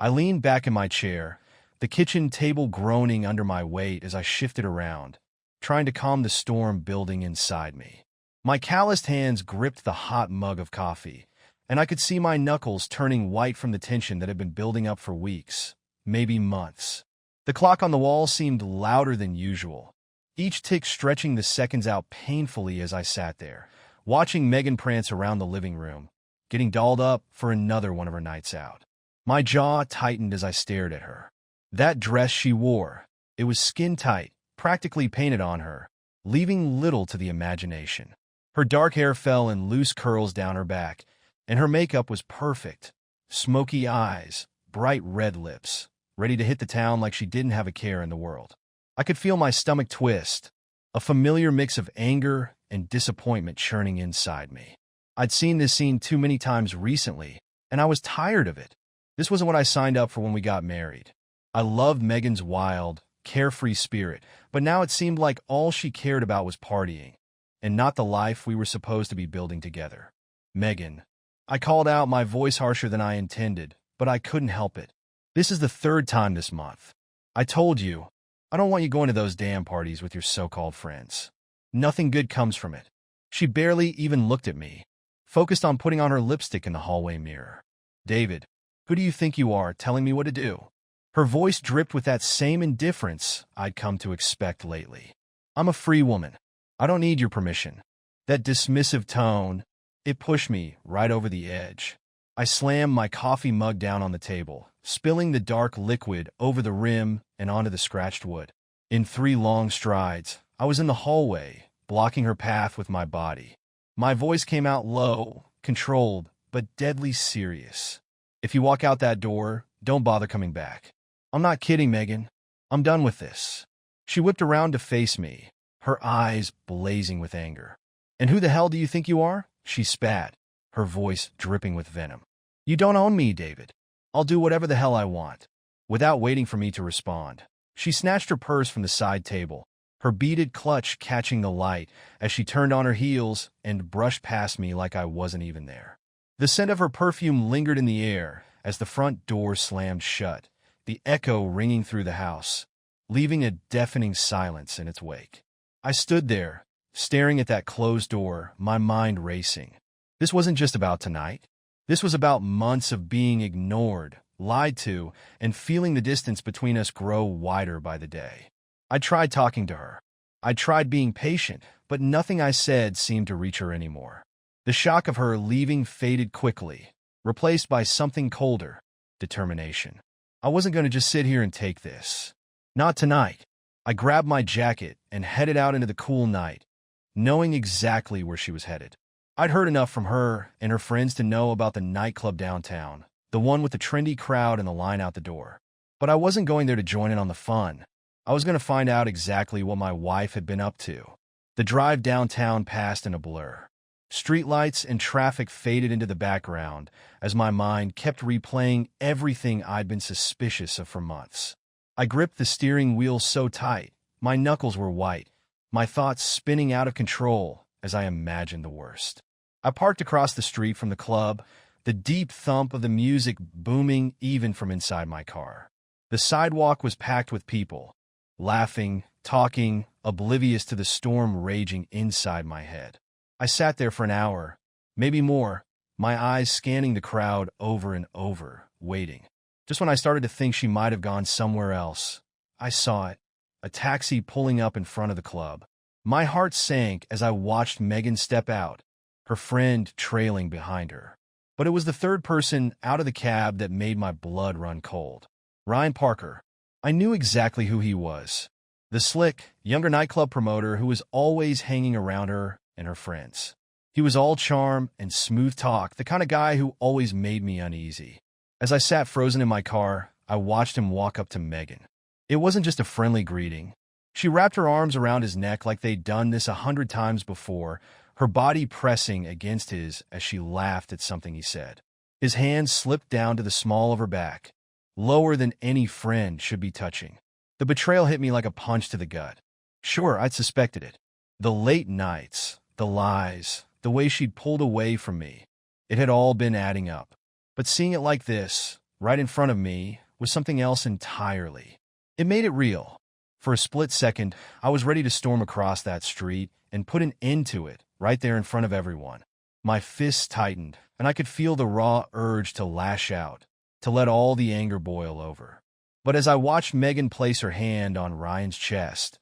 I leaned back in my chair, the kitchen table groaning under my weight as I shifted around, trying to calm the storm building inside me. My calloused hands gripped the hot mug of coffee, and I could see my knuckles turning white from the tension that had been building up for weeks, maybe months. The clock on the wall seemed louder than usual, each tick stretching the seconds out painfully as I sat there, watching Megan prance around the living room, getting dolled up for another one of her nights out. My jaw tightened as I stared at her. That dress she wore, it was skin-tight, practically painted on her, leaving little to the imagination. Her dark hair fell in loose curls down her back, and her makeup was perfect. Smoky eyes, bright red lips, ready to hit the town like she didn't have a care in the world. I could feel my stomach twist, a familiar mix of anger and disappointment churning inside me. I'd seen this scene too many times recently, and I was tired of it. This wasn't what I signed up for when we got married. I loved Megan's wild, carefree spirit, but now it seemed like all she cared about was partying, and not the life we were supposed to be building together. Megan. I called out, my voice harsher than I intended, but I couldn't help it. This is the third time this month. I told you, I don't want you going to those damn parties with your so-called friends. Nothing good comes from it. She barely even looked at me, focused on putting on her lipstick in the hallway mirror. David, who do you think you are, telling me what to do? Her voice dripped with that same indifference I'd come to expect lately. I'm a free woman. I don't need your permission. That dismissive tone, it pushed me right over the edge. I slammed my coffee mug down on the table, spilling the dark liquid over the rim and onto the scratched wood. In 3 long strides, I was in the hallway, blocking her path with my body. My voice came out low, controlled, but deadly serious. If you walk out that door, don't bother coming back. I'm not kidding, Megan. I'm done with this. She whipped around to face me, her eyes blazing with anger. And who the hell do you think you are? She spat, her voice dripping with venom. You don't own me, David. I'll do whatever the hell I want. Without waiting for me to respond, she snatched her purse from the side table, her beaded clutch catching the light as she turned on her heels and brushed past me like I wasn't even there. The scent of her perfume lingered in the air as the front door slammed shut, the echo ringing through the house, leaving a deafening silence in its wake. I stood there, staring at that closed door, my mind racing. This wasn't just about tonight. This was about months of being ignored, lied to, and feeling the distance between us grow wider by the day. I tried talking to her. I tried being patient, but nothing I said seemed to reach her anymore. The shock of her leaving faded quickly, replaced by something colder, determination. I wasn't going to just sit here and take this. Not tonight. I grabbed my jacket and headed out into the cool night, knowing exactly where she was headed. I'd heard enough from her and her friends to know about the nightclub downtown, the one with the trendy crowd and the line out the door. But I wasn't going there to join in on the fun. I was going to find out exactly what my wife had been up to. The drive downtown passed in a blur. Streetlights and traffic faded into the background as my mind kept replaying everything I'd been suspicious of for months. I gripped the steering wheel so tight, my knuckles were white, my thoughts spinning out of control as I imagined the worst. I parked across the street from the club, the deep thump of the music booming even from inside my car. The sidewalk was packed with people, laughing, talking, oblivious to the storm raging inside my head. I sat there for an hour, maybe more, my eyes scanning the crowd over and over, waiting. Just when I started to think she might have gone somewhere else, I saw it, a taxi pulling up in front of the club. My heart sank as I watched Megan step out, her friend trailing behind her. But it was the third person out of the cab that made my blood run cold. Ryan Parker. I knew exactly who he was. The slick, younger nightclub promoter who was always hanging around her and her friends. He was all charm and smooth talk, the kind of guy who always made me uneasy. As I sat frozen in my car, I watched him walk up to Megan. It wasn't just a friendly greeting. She wrapped her arms around his neck like they'd done this 100 times before, her body pressing against his as she laughed at something he said. His hand slipped down to the small of her back, lower than any friend should be touching. The betrayal hit me like a punch to the gut. Sure, I'd suspected it. The late nights, the lies, the way she'd pulled away from me, it had all been adding up. But seeing it like this, right in front of me, was something else entirely. It made it real. For a split second, I was ready to storm across that street and put an end to it right there in front of everyone. My fists tightened, and I could feel the raw urge to lash out, to let all the anger boil over. But as I watched Megan place her hand on Ryan's chest,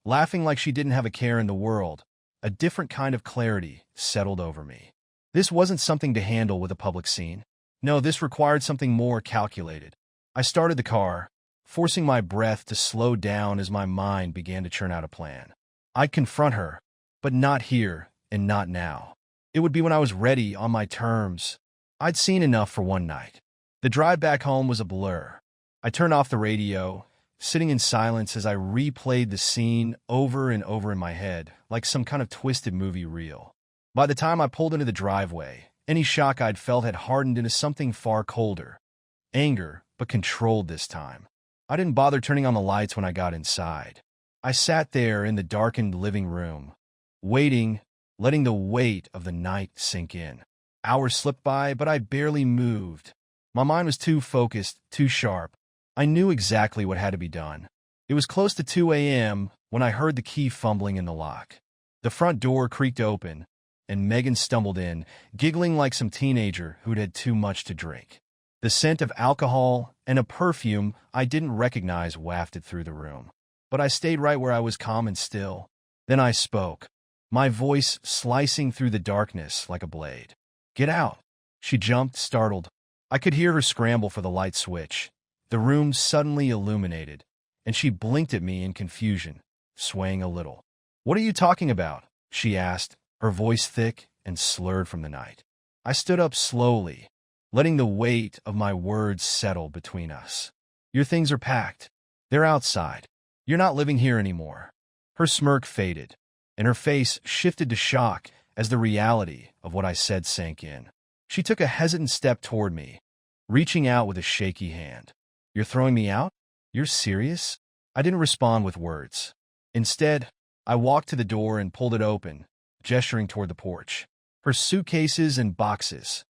laughing like she didn't have a care in the world, a different kind of clarity settled over me. This wasn't something to handle with a public scene. No, this required something more calculated. I started the car, forcing my breath to slow down as my mind began to churn out a plan. I'd confront her, but not here and not now. It would be when I was ready, on my terms. I'd seen enough for one night. The drive back home was a blur. I turned off the radio, sitting in silence as I replayed the scene over and over in my head, like some kind of twisted movie reel. By the time I pulled into the driveway, any shock I'd felt had hardened into something far colder. Anger, but controlled this time. I didn't bother turning on the lights when I got inside. I sat there in the darkened living room, waiting, letting the weight of the night sink in. Hours slipped by, but I barely moved. My mind was too focused, too sharp. I knew exactly what had to be done. It was close to 2 a.m. when I heard the key fumbling in the lock. The front door creaked open, and Megan stumbled in, giggling like some teenager who'd had too much to drink. The scent of alcohol and a perfume I didn't recognize wafted through the room. But I stayed right where I was, calm and still. Then I spoke, my voice slicing through the darkness like a blade. "Get out." She jumped, startled. I could hear her scramble for the light switch. The room suddenly illuminated, and she blinked at me in confusion, swaying a little. "What are you talking about?" she asked, her voice thick and slurred from the night. I stood up slowly, letting the weight of my words settle between us. "Your things are packed. They're outside. You're not living here anymore." Her smirk faded, and her face shifted to shock as the reality of what I said sank in. She took a hesitant step toward me, reaching out with a shaky hand. "You're throwing me out? You're serious?" I didn't respond with words. Instead, I walked to the door and pulled it open, gesturing toward the porch. Her suitcases and boxes,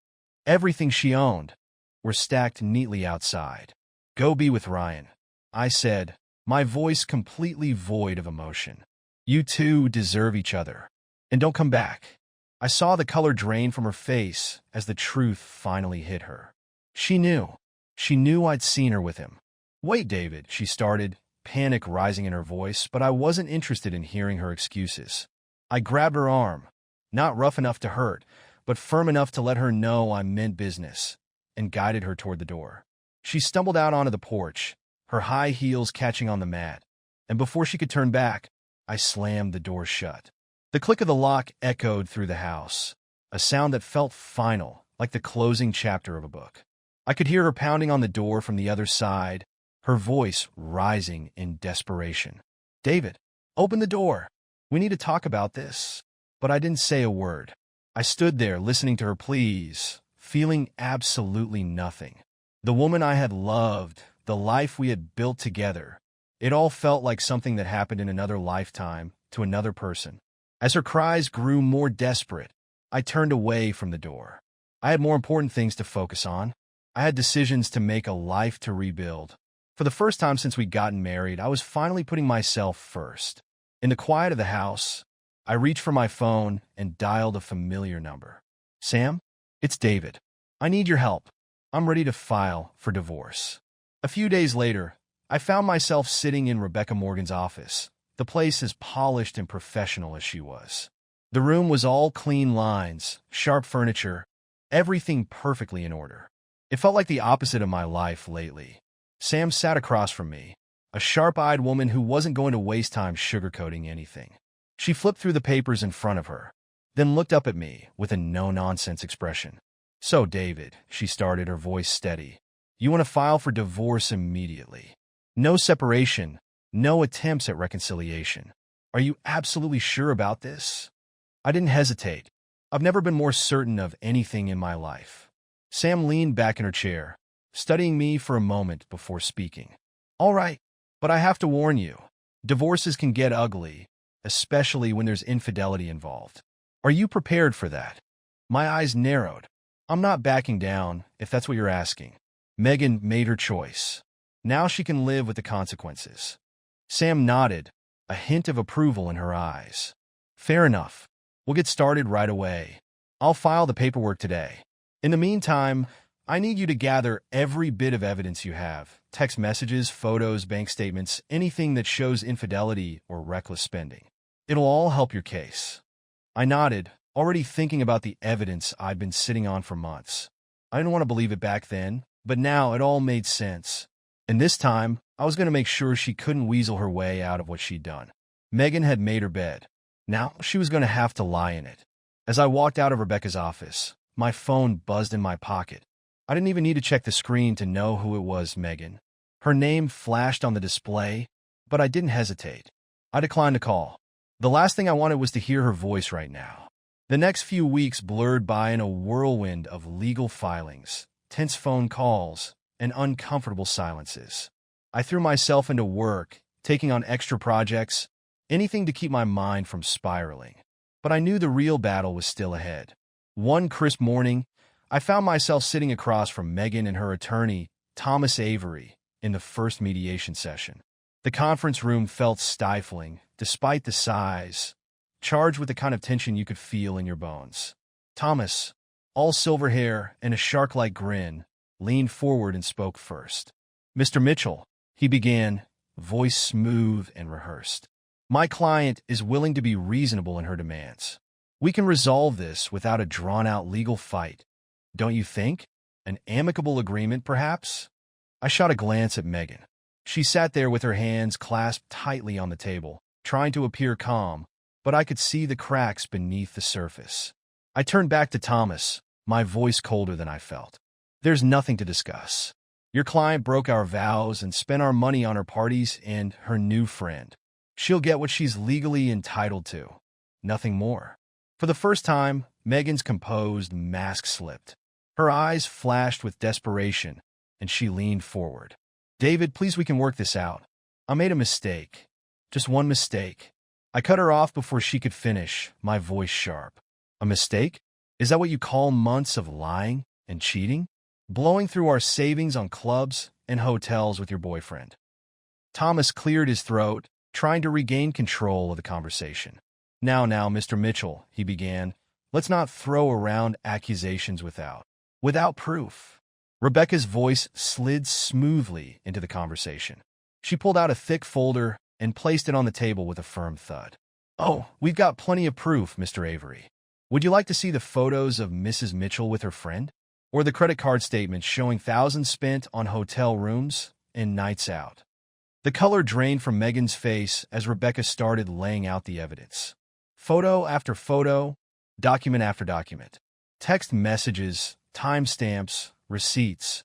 everything she owned, were stacked neatly outside. "Go be with Ryan," I said, my voice completely void of emotion. "You two deserve each other. And don't come back." I saw the color drain from her face as the truth finally hit her. She knew. She knew I'd seen her with him. "Wait, David," she started, panic rising in her voice, but I wasn't interested in hearing her excuses. I grabbed her arm, not rough enough to hurt, but firm enough to let her know I meant business, and guided her toward the door. She stumbled out onto the porch, her high heels catching on the mat, and before she could turn back, I slammed the door shut. The click of the lock echoed through the house, a sound that felt final, like the closing chapter of a book. I could hear her pounding on the door from the other side, her voice rising in desperation. "David, open the door. We need to talk about this." But I didn't say a word. I stood there listening to her pleas, feeling absolutely nothing. The woman I had loved, the life we had built together, it all felt like something that happened in another lifetime to another person. As her cries grew more desperate, I turned away from the door. I had more important things to focus on. I had decisions to make, a life to rebuild. For the first time since we'd gotten married, I was finally putting myself first. In the quiet of the house, I reached for my phone and dialed a familiar number. "Sam, it's David. I need your help. I'm ready to file for divorce." A few days later, I found myself sitting in Rebecca Morgan's office, the place as polished and professional as she was. The room was all clean lines, sharp furniture, everything perfectly in order. It felt like the opposite of my life lately. Sam sat across from me, a sharp-eyed woman who wasn't going to waste time sugarcoating anything. She flipped through the papers in front of her, then looked up at me with a no-nonsense expression. "So, David," she started, her voice steady, "you want to file for divorce immediately. No separation, no attempts at reconciliation. Are you absolutely sure about this?" I didn't hesitate. I've never been more certain of anything in my life. Sam leaned back in her chair, studying me for a moment before speaking. "All right, but I have to warn you, divorces can get ugly, especially when there's infidelity involved. Are you prepared for that?" My eyes narrowed. "I'm not backing down, if that's what you're asking." Megan made her choice. Now she can live with the consequences. Sam nodded, a hint of approval in her eyes. Fair enough. We'll get started right away. I'll file the paperwork today. In the meantime, I need you to gather every bit of evidence you have. Text messages, photos, bank statements, anything that shows infidelity or reckless spending. It'll all help your case. I nodded, already thinking about the evidence I'd been sitting on for months. I didn't want to believe it back then, but now it all made sense. And this time, I was going to make sure she couldn't weasel her way out of what she'd done. Megan had made her bed. Now she was going to have to lie in it. As I walked out of Rebecca's office, my phone buzzed in my pocket. I didn't even need to check the screen to know who it was, Megan. Her name flashed on the display, but I didn't hesitate. I declined the call. The last thing I wanted was to hear her voice right now. The next few weeks blurred by in a whirlwind of legal filings, tense phone calls, and uncomfortable silences. I threw myself into work, taking on extra projects, anything to keep my mind from spiraling. But I knew the real battle was still ahead. One crisp morning, I found myself sitting across from Megan and her attorney, Thomas Avery, in the first mediation session. The conference room felt stifling, despite the size, charged with the kind of tension you could feel in your bones. Thomas, all silver hair and a shark-like grin, leaned forward and spoke first. "Mr. Mitchell," he began, voice smooth and rehearsed. "My client is willing to be reasonable in her demands. We can resolve this without a drawn-out legal fight. Don't you think? An amicable agreement, perhaps?" I shot a glance at Megan. She sat there with her hands clasped tightly on the table, trying to appear calm, but I could see the cracks beneath the surface. I turned back to Thomas, my voice colder than I felt. "There's nothing to discuss. Your client broke our vows and spent our money on her parties and her new friend. She'll get what she's legally entitled to. Nothing more." For the first time, Megan's composed mask slipped. Her eyes flashed with desperation, and she leaned forward. "David, please, we can work this out. I made a mistake. Just one mistake." I cut her off before she could finish, my voice sharp. "A mistake? Is that what you call months of lying and cheating? Blowing through our savings on clubs and hotels with your boyfriend?" Thomas cleared his throat, trying to regain control of the conversation. Now, Mr. Mitchell," he began, "let's not throw around accusations without proof." Rebecca's voice slid smoothly into the conversation. She pulled out a thick folder and placed it on the table with a firm thud. "Oh, we've got plenty of proof, Mr. Avery. Would you like to see the photos of Mrs. Mitchell with her friend? Or the credit card statements showing thousands spent on hotel rooms and nights out?" The color drained from Megan's face as Rebecca started laying out the evidence. Photo after photo, document after document. Text messages, timestamps, receipts.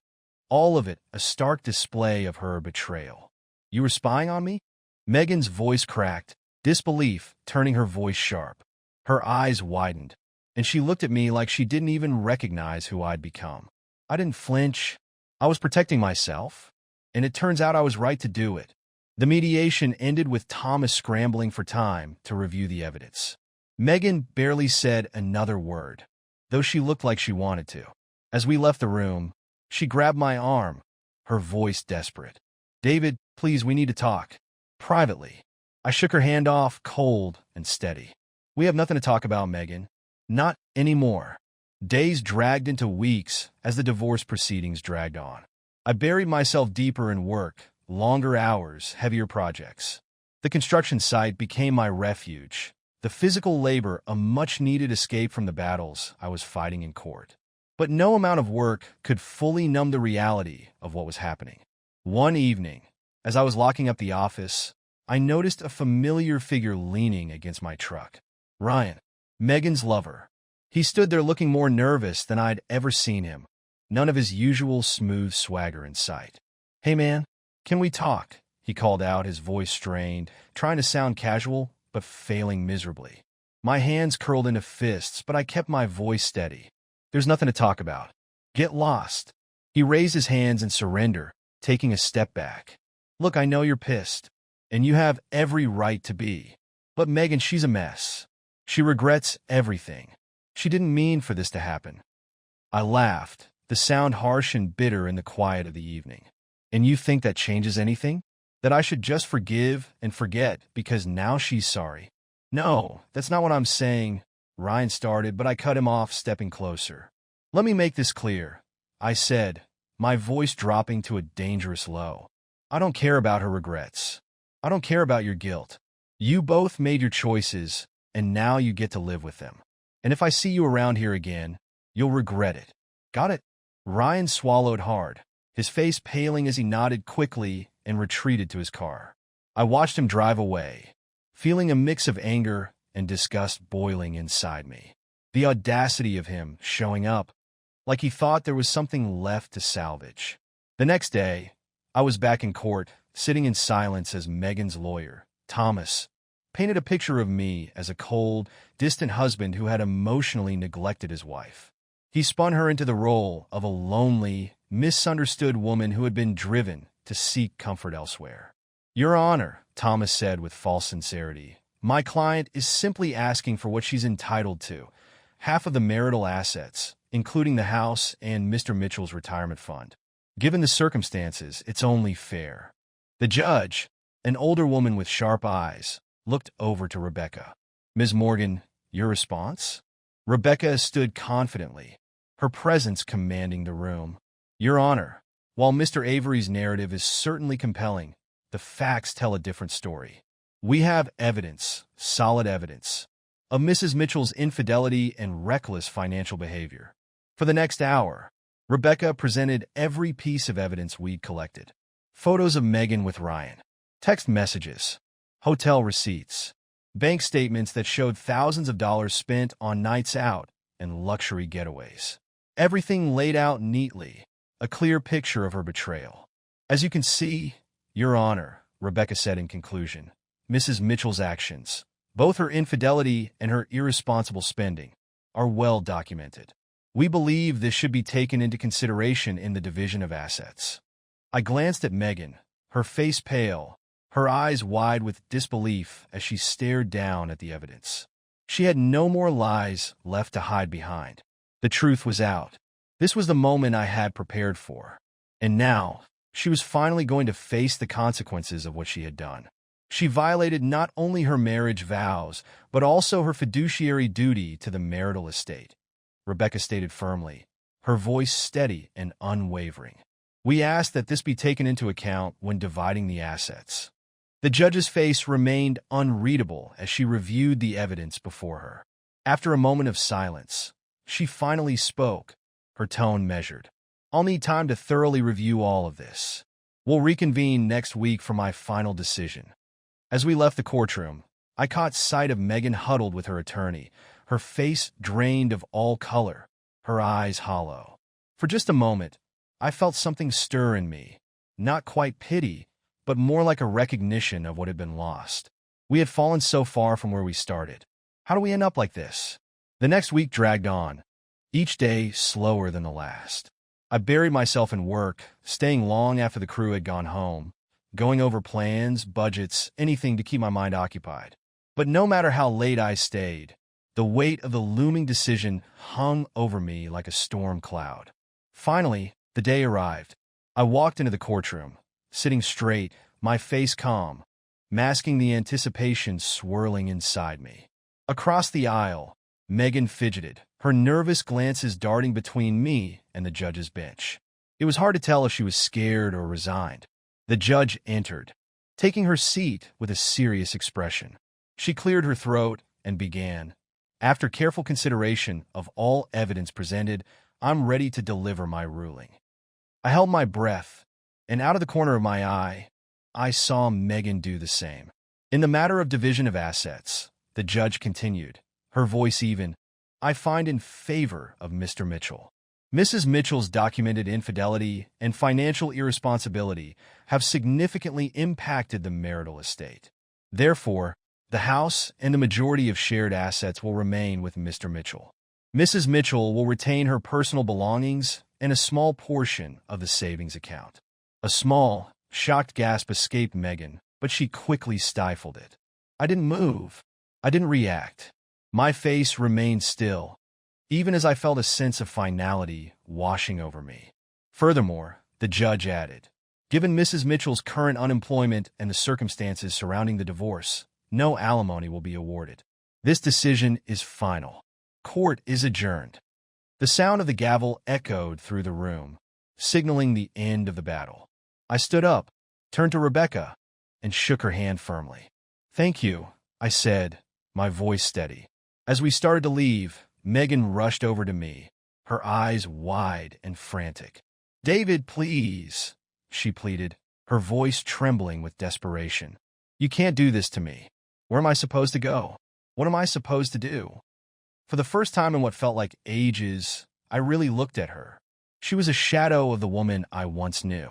All of it a stark display of her betrayal. "You were spying on me?" Megan's voice cracked, disbelief turning her voice sharp. Her eyes widened, and she looked at me like she didn't even recognize who I'd become. I didn't flinch. I was protecting myself, and it turns out I was right to do it. The mediation ended with Thomas scrambling for time to review the evidence. Megan barely said another word, though she looked like she wanted to. As we left the room, she grabbed my arm, her voice desperate. "David, please, we need to talk. Privately." I shook her hand off, cold and steady. "We have nothing to talk about, Megan. Not anymore." Days dragged into weeks as the divorce proceedings dragged on. I buried myself deeper in work, longer hours, heavier projects. The construction site became my refuge, the physical labor a much-needed escape from the battles I was fighting in court. But no amount of work could fully numb the reality of what was happening. One evening, as I was locking up the office, I noticed a familiar figure leaning against my truck. Ryan, Megan's lover. He stood there looking more nervous than I'd ever seen him, none of his usual smooth swagger in sight. "Hey man, can we talk?" he called out, his voice strained, trying to sound casual, but failing miserably. My hands curled into fists, but I kept my voice steady. "There's nothing to talk about. Get lost." He raised his hands in surrender, taking a step back. "Look, I know you're pissed, and you have every right to be. But Megan, she's a mess. She regrets everything. She didn't mean for this to happen." I laughed, the sound harsh and bitter in the quiet of the evening. And you think that changes anything? That I should just forgive and forget because now she's sorry? No, that's not what I'm saying. Ryan started, but I cut him off, stepping closer. Let me make this clear, I said, my voice dropping to a dangerous low. I don't care about her regrets. I don't care about your guilt. You both made your choices, and now you get to live with them. And if I see you around here again, you'll regret it. Got it? Ryan swallowed hard, his face paling as he nodded quickly and retreated to his car. I watched him drive away, feeling a mix of anger and disgust boiling inside me. The audacity of him showing up, like he thought there was something left to salvage. The next day, I was back in court, sitting in silence as Megan's lawyer, Thomas, painted a picture of me as a cold, distant husband who had emotionally neglected his wife. He spun her into the role of a lonely, misunderstood woman who had been driven to seek comfort elsewhere. Your Honor, Thomas said with false sincerity, my client is simply asking for what she's entitled to, half of the marital assets, including the house and Mr. Mitchell's retirement fund. Given the circumstances, it's only fair. The judge, an older woman with sharp eyes, looked over to Rebecca. Ms. Morgan, your response? Rebecca stood confidently, her presence commanding the room. Your Honor, while Mr. Avery's narrative is certainly compelling, the facts tell a different story. We have evidence, solid evidence, of Mrs. Mitchell's infidelity and reckless financial behavior. For the next hour, Rebecca presented every piece of evidence we'd collected. Photos of Megan with Ryan, text messages, hotel receipts, bank statements that showed thousands of dollars spent on nights out and luxury getaways. Everything laid out neatly, a clear picture of her betrayal. As you can see, Your Honor, Rebecca said in conclusion, Mrs. Mitchell's actions, both her infidelity and her irresponsible spending, are well documented. We believe this should be taken into consideration in the division of assets. I glanced at Megan, her face pale, her eyes wide with disbelief as she stared down at the evidence. She had no more lies left to hide behind. The truth was out. This was the moment I had prepared for. And now, she was finally going to face the consequences of what she had done. She violated not only her marriage vows, but also her fiduciary duty to the marital estate, Rebecca stated firmly, her voice steady and unwavering. We ask that this be taken into account when dividing the assets. The judge's face remained unreadable as she reviewed the evidence before her. After a moment of silence, she finally spoke, her tone measured. I'll need time to thoroughly review all of this. We'll reconvene next week for my final decision. As we left the courtroom, I caught sight of Megan huddled with her attorney, her face drained of all color, her eyes hollow. For just a moment, I felt something stir in me, not quite pity, but more like a recognition of what had been lost. We had fallen so far from where we started. How do we end up like this? The next week dragged on, each day slower than the last. I buried myself in work, staying long after the crew had gone home, going over plans, budgets, anything to keep my mind occupied. But no matter how late I stayed, the weight of the looming decision hung over me like a storm cloud. Finally, the day arrived. I walked into the courtroom, sitting straight, my face calm, masking the anticipation swirling inside me. Across the aisle, Megan fidgeted, her nervous glances darting between me and the judge's bench. It was hard to tell if she was scared or resigned. The judge entered, taking her seat with a serious expression. She cleared her throat and began. After careful consideration of all evidence presented, I'm ready to deliver my ruling. I held my breath, and out of the corner of my eye, I saw Megan do the same. In the matter of division of assets, the judge continued, her voice even, I find in favor of Mr. Mitchell. Mrs. Mitchell's documented infidelity and financial irresponsibility have significantly impacted the marital estate. Therefore, the house and the majority of shared assets will remain with Mr. Mitchell. Mrs. Mitchell will retain her personal belongings and a small portion of the savings account. A small, shocked gasp escaped Megan, but she quickly stifled it. I didn't move. I didn't react. My face remained still, even as I felt a sense of finality washing over me. Furthermore, the judge added, given Mrs. Mitchell's current unemployment and the circumstances surrounding the divorce, no alimony will be awarded. This decision is final. Court is adjourned. The sound of the gavel echoed through the room, signaling the end of the battle. I stood up, turned to Rebecca, and shook her hand firmly. Thank you, I said, my voice steady. As we started to leave, Megan rushed over to me, her eyes wide and frantic. David, please, she pleaded, her voice trembling with desperation. You can't do this to me. Where am I supposed to go? What am I supposed to do? For the first time in what felt like ages, I really looked at her. She was a shadow of the woman I once knew.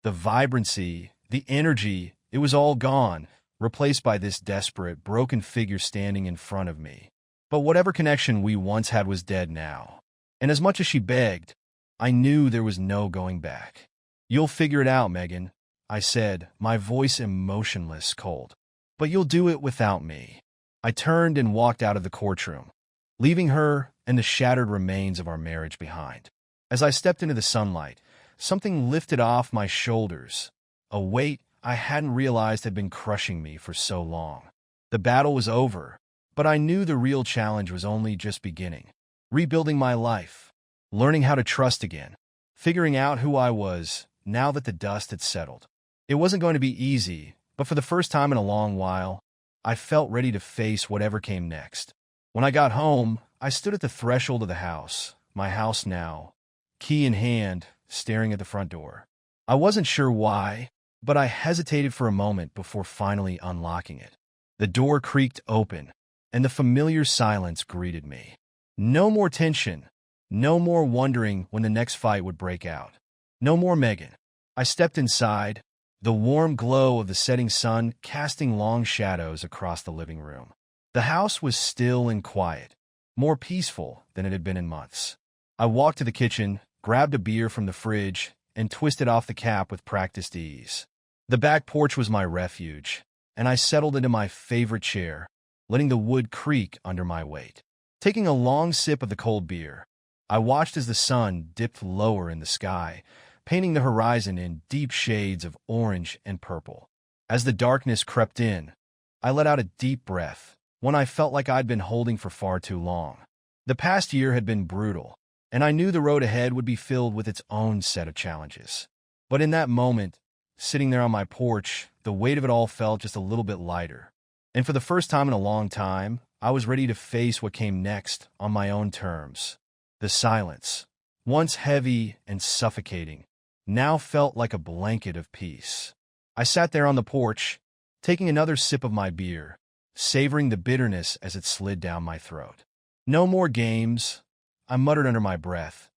The vibrancy, the energy, it was all gone, replaced by this desperate, broken figure standing in front of me. But whatever connection we once had was dead now. And as much as she begged, I knew there was no going back. You'll figure it out, Megan, I said, my voice emotionless, cold. But you'll do it without me. I turned and walked out of the courtroom, leaving her and the shattered remains of our marriage behind. As I stepped into the sunlight, something lifted off my shoulders, a weight I hadn't realized had been crushing me for so long. The battle was over, but I knew the real challenge was only just beginning. Rebuilding my life, learning how to trust again, figuring out who I was now that the dust had settled. It wasn't going to be easy, but for the first time in a long while, I felt ready to face whatever came next. When I got home, I stood at the threshold of the house, my house now, key in hand, staring at the front door. I wasn't sure why, but I hesitated for a moment before finally unlocking it. The door creaked open, and the familiar silence greeted me. No more tension, no more wondering when the next fight would break out. No more Megan. I stepped inside, the warm glow of the setting sun casting long shadows across the living room. The house was still and quiet, more peaceful than it had been in months. I walked to the kitchen, grabbed a beer from the fridge, and twisted off the cap with practiced ease. The back porch was my refuge, and I settled into my favorite chair, letting the wood creak under my weight. Taking a long sip of the cold beer, I watched as the sun dipped lower in the sky, painting the horizon in deep shades of orange and purple. As the darkness crept in, I let out a deep breath, one I felt like I'd been holding for far too long. The past year had been brutal, and I knew the road ahead would be filled with its own set of challenges. But in that moment, sitting there on my porch, the weight of it all felt just a little bit lighter. And for the first time in a long time, I was ready to face what came next on my own terms. The silence, once heavy and suffocating, now felt like a blanket of peace. I sat there on the porch, taking another sip of my beer, savoring the bitterness as it slid down my throat. No more games, I muttered under my breath,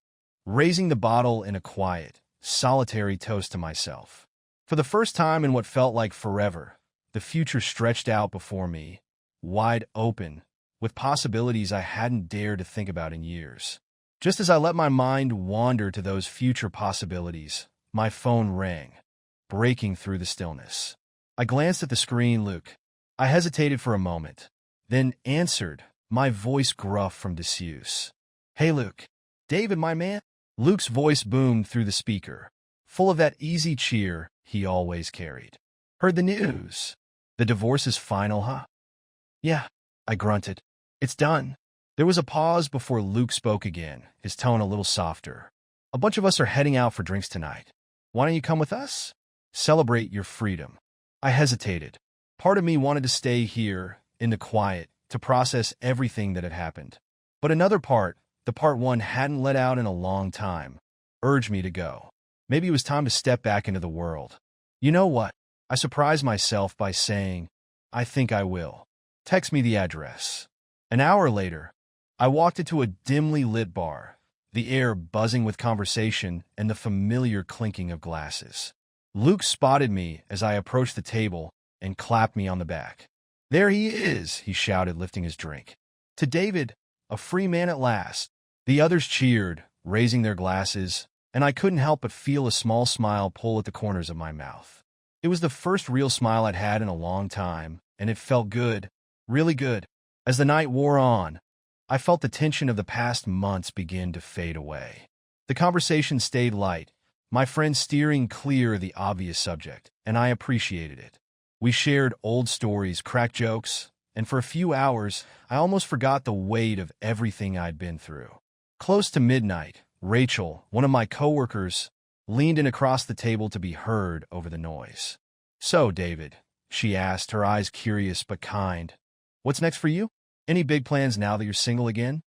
raising the bottle in a quiet, solitary toast to myself. For the first time in what felt like forever, the future stretched out before me, wide open, with possibilities I hadn't dared to think about in years. Just as I let my mind wander to those future possibilities, my phone rang, breaking through the stillness. I glanced at the screen, Luke. I hesitated for a moment, then answered, my voice gruff from disuse. Hey, Luke. David, my man? Luke's voice boomed through the speaker, full of that easy cheer he always carried. Heard the news. The divorce is final, huh? Yeah, I grunted. It's done. There was a pause before Luke spoke again, his tone a little softer. A bunch of us are heading out for drinks tonight. Why don't you come with us? Celebrate your freedom. I hesitated. Part of me wanted to stay here, in the quiet, to process everything that had happened. But another part, the part one hadn't let out in a long time, urged me to go. Maybe it was time to step back into the world. You know what? I surprised myself by saying, I think I will. Text me the address. An hour later, I walked into a dimly lit bar, the air buzzing with conversation and the familiar clinking of glasses. Luke spotted me as I approached the table and clapped me on the back. There he is, he shouted, lifting his drink. To David, a free man at last. The others cheered, raising their glasses, and I couldn't help but feel a small smile pull at the corners of my mouth. It was the first real smile I'd had in a long time, and it felt good, really good. As the night wore on, I felt the tension of the past months begin to fade away. The conversation stayed light, my friend steering clear of the obvious subject, and I appreciated it. We shared old stories, cracked jokes, and for a few hours, I almost forgot the weight of everything I'd been through. Close to midnight, Rachel, one of my coworkers, leaned in across the table to be heard over the noise. "So, David," she asked, her eyes curious but kind, "what's next for you? Any big plans now that you're single again?"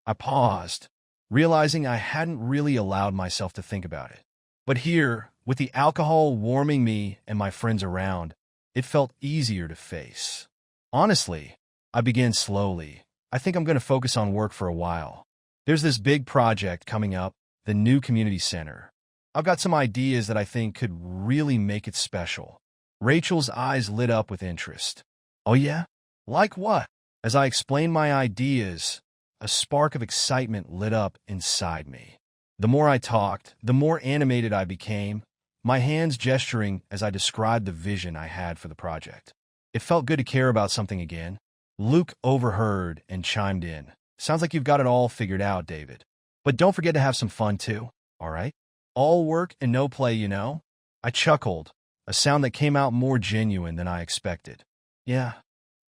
I paused, realizing I hadn't really allowed myself to think about it. But here, with the alcohol warming me and my friends around, it felt easier to face. Honestly, I began slowly. I think I'm going to focus on work for a while. There's this big project coming up, the new community center. I've got some ideas that I think could really make it special. Rachel's eyes lit up with interest. "Oh yeah? Like what?" As I explained my ideas, a spark of excitement lit up inside me. The more I talked, the more animated I became, my hands gesturing as I described the vision I had for the project. It felt good to care about something again. Luke overheard and chimed in. "Sounds like you've got it all figured out, David. But don't forget to have some fun too, all right? All work and no play, you know?" I chuckled, a sound that came out more genuine than I expected. "Yeah,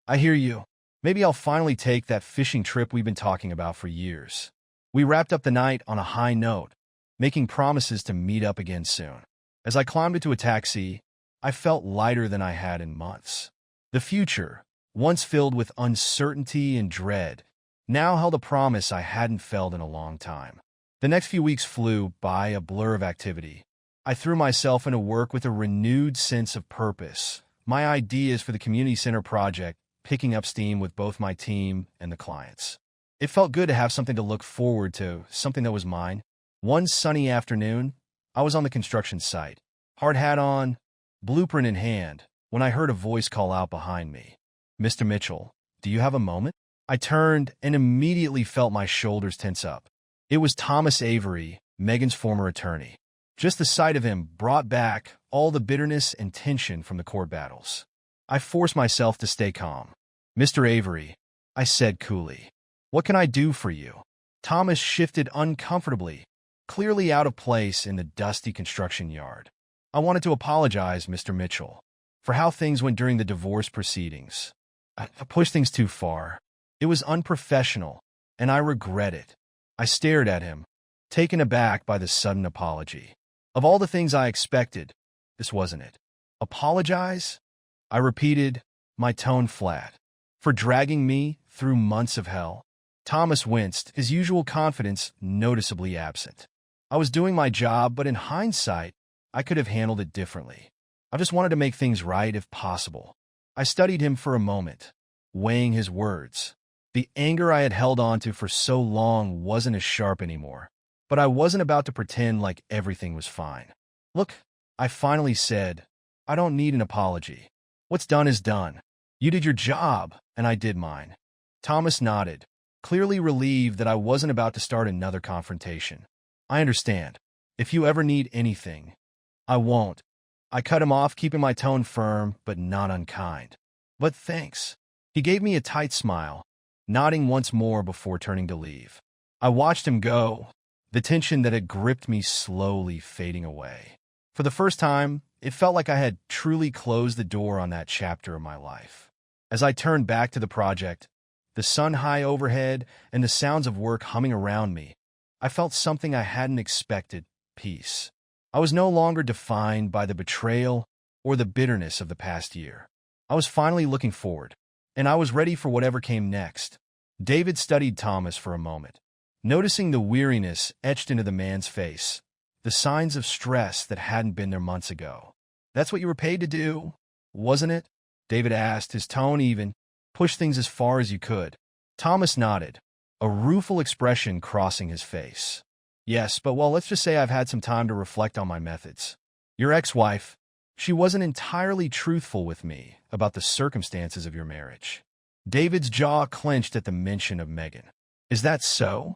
I hear you. Maybe I'll finally take that fishing trip we've been talking about for years." We wrapped up the night on a high note, making promises to meet up again soon. As I climbed into a taxi, I felt lighter than I had in months. The future, once filled with uncertainty and dread, now held a promise I hadn't felt in a long time. The next few weeks flew by, a blur of activity. I threw myself into work with a renewed sense of purpose, my ideas for the community center project picking up steam with both my team and the clients. It felt good to have something to look forward to, something that was mine. One sunny afternoon, I was on the construction site, hard hat on, blueprint in hand, when I heard a voice call out behind me. "Mr. Mitchell, do you have a moment?" I turned and immediately felt my shoulders tense up. It was Thomas Avery, Megan's former attorney. Just the sight of him brought back all the bitterness and tension from the court battles. I forced myself to stay calm. "Mr. Avery," I said coolly, "what can I do for you?" Thomas shifted uncomfortably, clearly out of place in the dusty construction yard. "I wanted to apologize, Mr. Mitchell, for how things went during the divorce proceedings. I pushed things too far. It was unprofessional, and I regret it." I stared at him, taken aback by the sudden apology. Of all the things I expected, this wasn't it. "Apologize?" I repeated, my tone flat. "For dragging me through months of hell?" Thomas winced, his usual confidence noticeably absent. I was doing my job, but in hindsight, I could have handled it differently. I just wanted to make things right if possible. I studied him for a moment, weighing his words. The anger I had held onto for so long wasn't as sharp anymore, but I wasn't about to pretend like everything was fine. "Look," I finally said, "I don't need an apology. What's done is done. You did your job, and I did mine." Thomas nodded, clearly relieved that I wasn't about to start another confrontation. "I understand. If you ever need anything, I won't." I cut him off, keeping my tone firm but not unkind. "But thanks." He gave me a tight smile, nodding once more before turning to leave. I watched him go, the tension that had gripped me slowly fading away. For the first time, it felt like I had truly closed the door on that chapter of my life. As I turned back to the project, the sun high overhead and the sounds of work humming around me, I felt something I hadn't expected: peace. I was no longer defined by the betrayal or the bitterness of the past year. I was finally looking forward, and I was ready for whatever came next. David studied Thomas for a moment, noticing the weariness etched into the man's face, the signs of stress that hadn't been there months ago. "That's what you were paid to do, wasn't it?" David asked, his tone even. "Push things as far as you could." Thomas nodded, a rueful expression crossing his face. "Yes, but well, let's just say I've had some time to reflect on my methods. Your ex-wife, she wasn't entirely truthful with me about the circumstances of your marriage." David's jaw clenched at the mention of Megan. "Is that so?"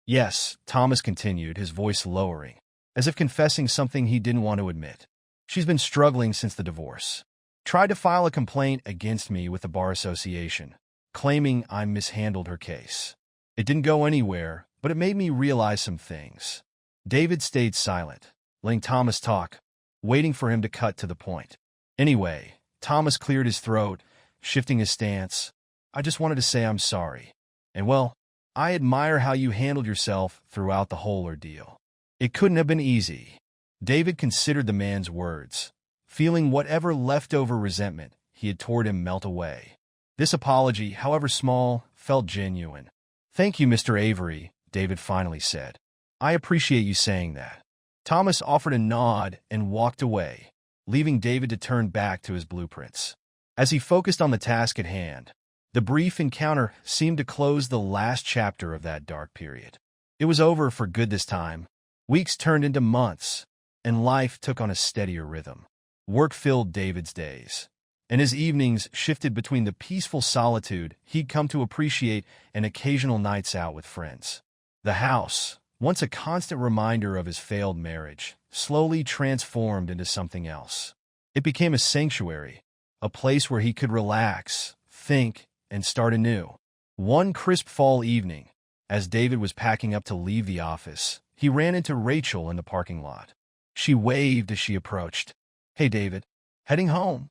"Yes," Thomas continued, his voice lowering, as if confessing something he didn't want to admit. "She's been struggling since the divorce. Tried to file a complaint against me with the Bar Association, claiming I mishandled her case. It didn't go anywhere, but it made me realize some things. David stayed silent, letting Thomas talk, waiting for him to cut to the point. Anyway, Thomas cleared his throat, shifting his stance. I just wanted to say I'm sorry. And well, I admire how you handled yourself throughout the whole ordeal. It couldn't have been easy. David considered the man's words, feeling whatever leftover resentment he had toward him melt away. This apology, however small, felt genuine. Thank you, Mr. Avery, David finally said. I appreciate you saying that. Thomas offered a nod and walked away, leaving David to turn back to his blueprints. As he focused on the task at hand, the brief encounter seemed to close the last chapter of that dark period. It was over for good this time. Weeks turned into months, and life took on a steadier rhythm. Work filled David's days, and his evenings shifted between the peaceful solitude he'd come to appreciate and occasional nights out with friends. The house, once a constant reminder of his failed marriage, slowly transformed into something else. It became a sanctuary, a place where he could relax, think, and start anew. One crisp fall evening, as David was packing up to leave the office, he ran into Rachel in the parking lot. She waved as she approached. Hey, David. Heading home?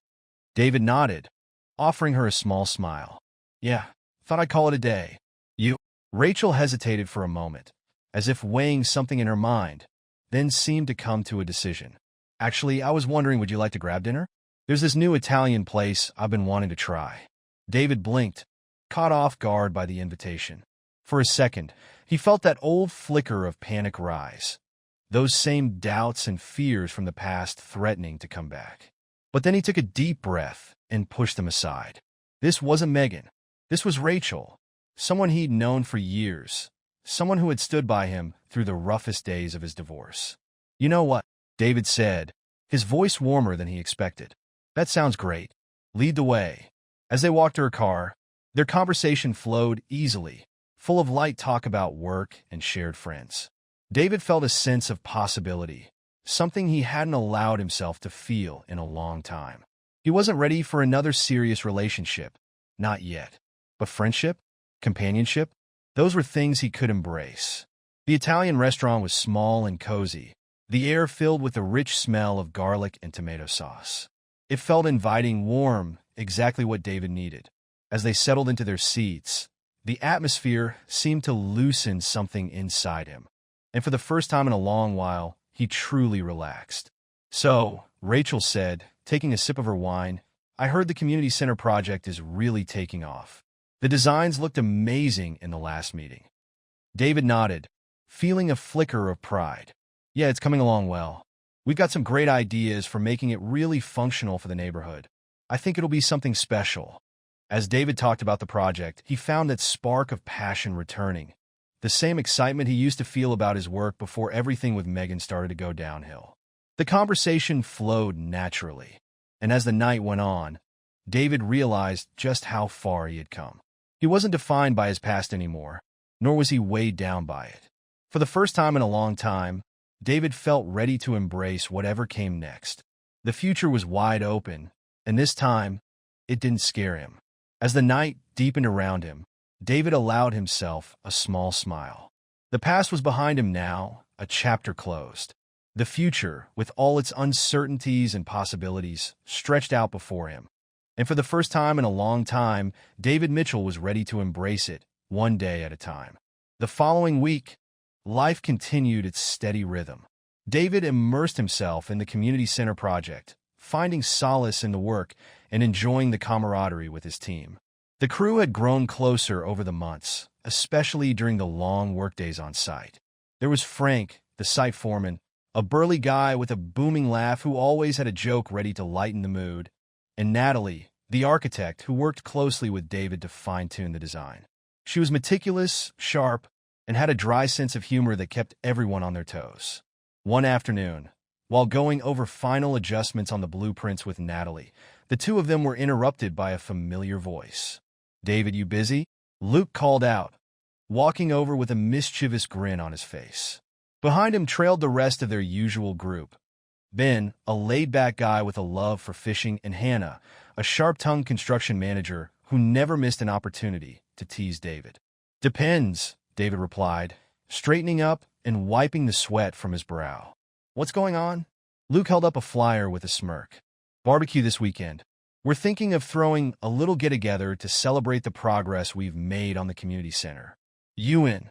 David nodded, offering her a small smile. Yeah, thought I'd call it a day. You? Rachel hesitated for a moment, as if weighing something in her mind, then seemed to come to a decision. Actually, I was wondering, would you like to grab dinner? There's this new Italian place I've been wanting to try. David blinked, caught off guard by the invitation. For a second, he felt that old flicker of panic rise, those same doubts and fears from the past threatening to come back. But then he took a deep breath and pushed them aside. This wasn't Megan. This was Rachel, someone he'd known for years, someone who had stood by him through the roughest days of his divorce. You know what? David said, his voice warmer than he expected. That sounds great. Lead the way. As they walked to her car, their conversation flowed easily, full of light talk about work and shared friends. David felt a sense of possibility, something he hadn't allowed himself to feel in a long time. He wasn't ready for another serious relationship, not yet. But friendship, companionship, those were things he could embrace. The Italian restaurant was small and cozy, the air filled with the rich smell of garlic and tomato sauce. It felt inviting, warm, exactly what David needed. As they settled into their seats, the atmosphere seemed to loosen something inside him. And for the first time in a long while, he truly relaxed. So, Rachel said, taking a sip of her wine, I heard the community center project is really taking off. The designs looked amazing in the last meeting. David nodded, feeling a flicker of pride. Yeah, it's coming along well. We've got some great ideas for making it really functional for the neighborhood. I think it'll be something special. As David talked about the project, he found that spark of passion returning, the same excitement he used to feel about his work before everything with Megan started to go downhill. The conversation flowed naturally, and as the night went on, David realized just how far he had come. He wasn't defined by his past anymore, nor was he weighed down by it. For the first time in a long time, David felt ready to embrace whatever came next. The future was wide open, and this time, it didn't scare him. As the night deepened around him, David allowed himself a small smile. The past was behind him now, a chapter closed. The future, with all its uncertainties and possibilities, stretched out before him. And for the first time in a long time, David Mitchell was ready to embrace it, one day at a time. The following week, life continued its steady rhythm. David immersed himself in the community center project, finding solace in the work and enjoying the camaraderie with his team. The crew had grown closer over the months, especially during the long workdays on site. There was Frank, the site foreman, a burly guy with a booming laugh who always had a joke ready to lighten the mood, and Natalie, the architect who worked closely with David to fine-tune the design. She was meticulous, sharp, and had a dry sense of humor that kept everyone on their toes. One afternoon, while going over final adjustments on the blueprints with Natalie, the two of them were interrupted by a familiar voice. David, you busy? Luke called out, walking over with a mischievous grin on his face. Behind him trailed the rest of their usual group. Ben, a laid-back guy with a love for fishing, and Hannah, a sharp-tongued construction manager who never missed an opportunity to tease David. Depends, David replied, straightening up and wiping the sweat from his brow. What's going on? Luke held up a flyer with a smirk. Barbecue this weekend. We're thinking of throwing a little get-together to celebrate the progress we've made on the community center. You in?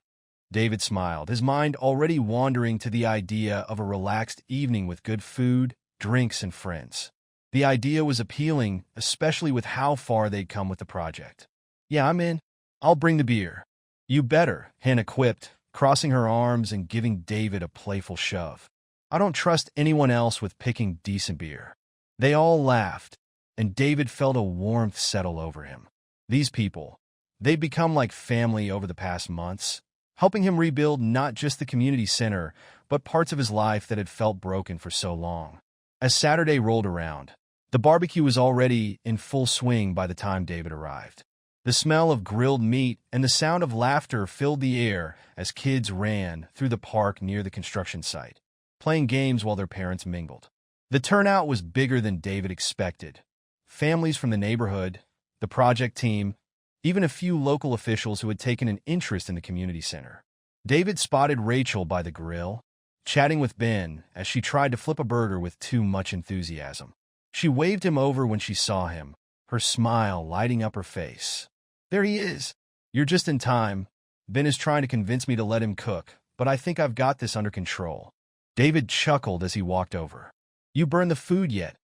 David smiled, his mind already wandering to the idea of a relaxed evening with good food, drinks, and friends. The idea was appealing, especially with how far they'd come with the project. Yeah, I'm in. I'll bring the beer. You better, Hannah quipped, crossing her arms and giving David a playful shove. I don't trust anyone else with picking decent beer. They all laughed, and David felt a warmth settle over him. These people, they'd become like family over the past months, helping him rebuild not just the community center, but parts of his life that had felt broken for so long. As Saturday rolled around, the barbecue was already in full swing by the time David arrived. The smell of grilled meat and the sound of laughter filled the air as kids ran through the park near the construction site, playing games while their parents mingled. The turnout was bigger than David expected. Families from the neighborhood, the project team, even a few local officials who had taken an interest in the community center. David spotted Rachel by the grill, chatting with Ben as she tried to flip a burger with too much enthusiasm. She waved him over when she saw him, her smile lighting up her face. There he is. You're just in time. Ben is trying to convince me to let him cook, but I think I've got this under control. David chuckled as he walked over. You burned the food yet?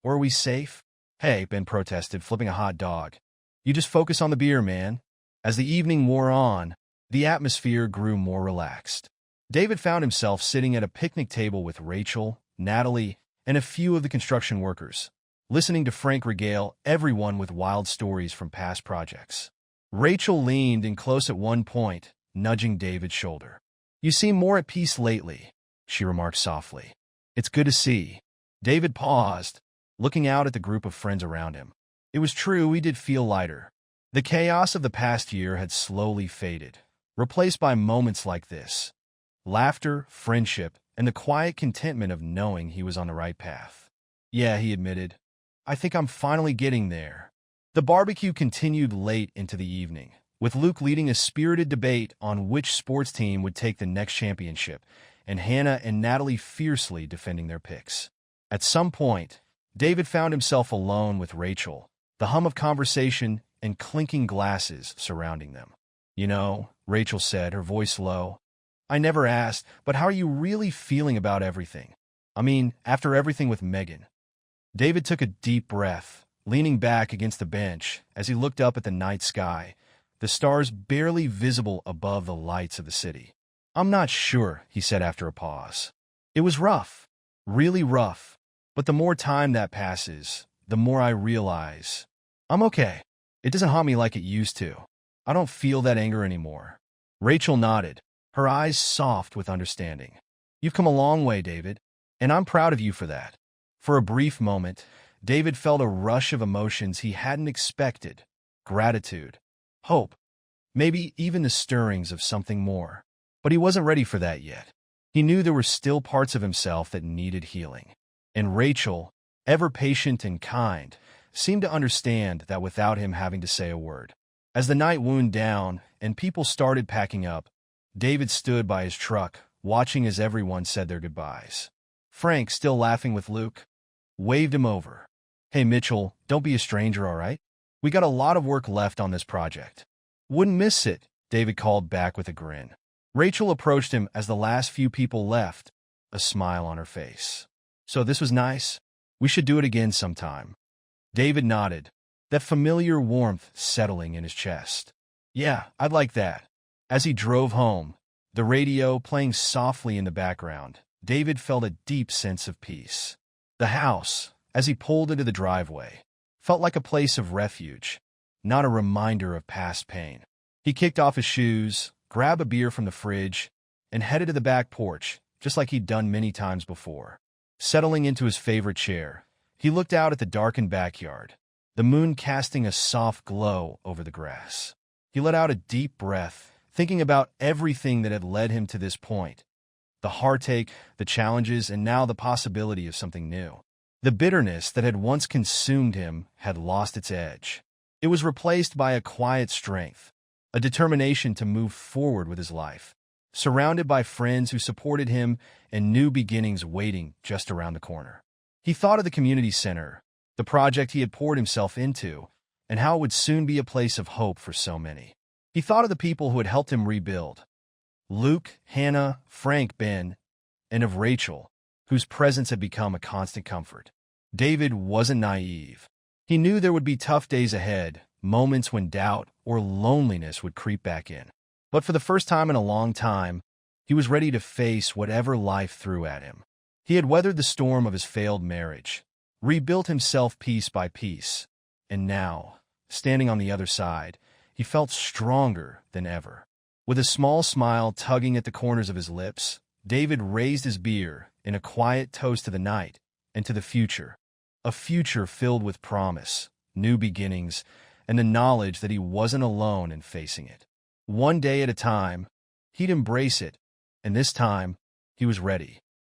Or are we safe? Hey, Ben protested, flipping a hot dog. You just focus on the beer, man. As the evening wore on, the atmosphere grew more relaxed. David found himself sitting at a picnic table with Rachel, Natalie, and a few of the construction workers, listening to Frank regale everyone with wild stories from past projects. Rachel leaned in close at one point, nudging David's shoulder. You seem more at peace lately, she remarked softly. It's good to see. David paused, looking out at the group of friends around him. It was true, he did feel lighter. The chaos of the past year had slowly faded, replaced by moments like this. Laughter, friendship, and the quiet contentment of knowing he was on the right path. Yeah, he admitted. I think I'm finally getting there. The barbecue continued late into the evening, with Luke leading a spirited debate on which sports team would take the next championship, and Hannah and Natalie fiercely defending their picks. At some point, David found himself alone with Rachel, the hum of conversation and clinking glasses surrounding them. You know, Rachel said, her voice low, I never asked, but how are you really feeling about everything? I mean, after everything with Megan. David took a deep breath, leaning back against the bench as he looked up at the night sky, the stars barely visible above the lights of the city. I'm not sure, he said after a pause. It was rough, really rough, but the more time that passes, the more I realize I'm okay. It doesn't haunt me like it used to. I don't feel that anger anymore. Rachel nodded, her eyes soft with understanding. You've come a long way, David, and I'm proud of you for that. For a brief moment, David felt a rush of emotions he hadn't expected. Gratitude, hope, maybe even the stirrings of something more. But he wasn't ready for that yet. He knew there were still parts of himself that needed healing. And Rachel, ever patient and kind, seemed to understand that without him having to say a word. As the night wound down and people started packing up, David stood by his truck, watching as everyone said their goodbyes. Frank, still laughing with Luke, waved him over. Hey, Mitchell, don't be a stranger, all right? We got a lot of work left on this project. Wouldn't miss it, David called back with a grin. Rachel approached him as the last few people left, a smile on her face. So this was nice? We should do it again sometime. David nodded, that familiar warmth settling in his chest. Yeah, I'd like that. As he drove home, the radio playing softly in the background, David felt a deep sense of peace. The house, as he pulled into the driveway, felt like a place of refuge, not a reminder of past pain. He kicked off his shoes, grabbed a beer from the fridge, and headed to the back porch, just like he'd done many times before. Settling into his favorite chair, he looked out at the darkened backyard, the moon casting a soft glow over the grass. He let out a deep breath, thinking about everything that had led him to this point. The heartache, the challenges, and now the possibility of something new. The bitterness that had once consumed him had lost its edge. It was replaced by a quiet strength, a determination to move forward with his life, surrounded by friends who supported him and new beginnings waiting just around the corner. He thought of the community center, the project he had poured himself into, and how it would soon be a place of hope for so many. He thought of the people who had helped him rebuild: Luke, Hannah, Frank, Ben, and of Rachel, whose presence had become a constant comfort. David wasn't naive. He knew there would be tough days ahead, moments when doubt or loneliness would creep back in. But for the first time in a long time, he was ready to face whatever life threw at him. He had weathered the storm of his failed marriage, rebuilt himself piece by piece, and now, standing on the other side, he felt stronger than ever. With a small smile tugging at the corners of his lips, David raised his beer in a quiet toast to the night and to the future, a future filled with promise, new beginnings, and the knowledge that he wasn't alone in facing it. One day at a time, he'd embrace it, and this time, he was ready.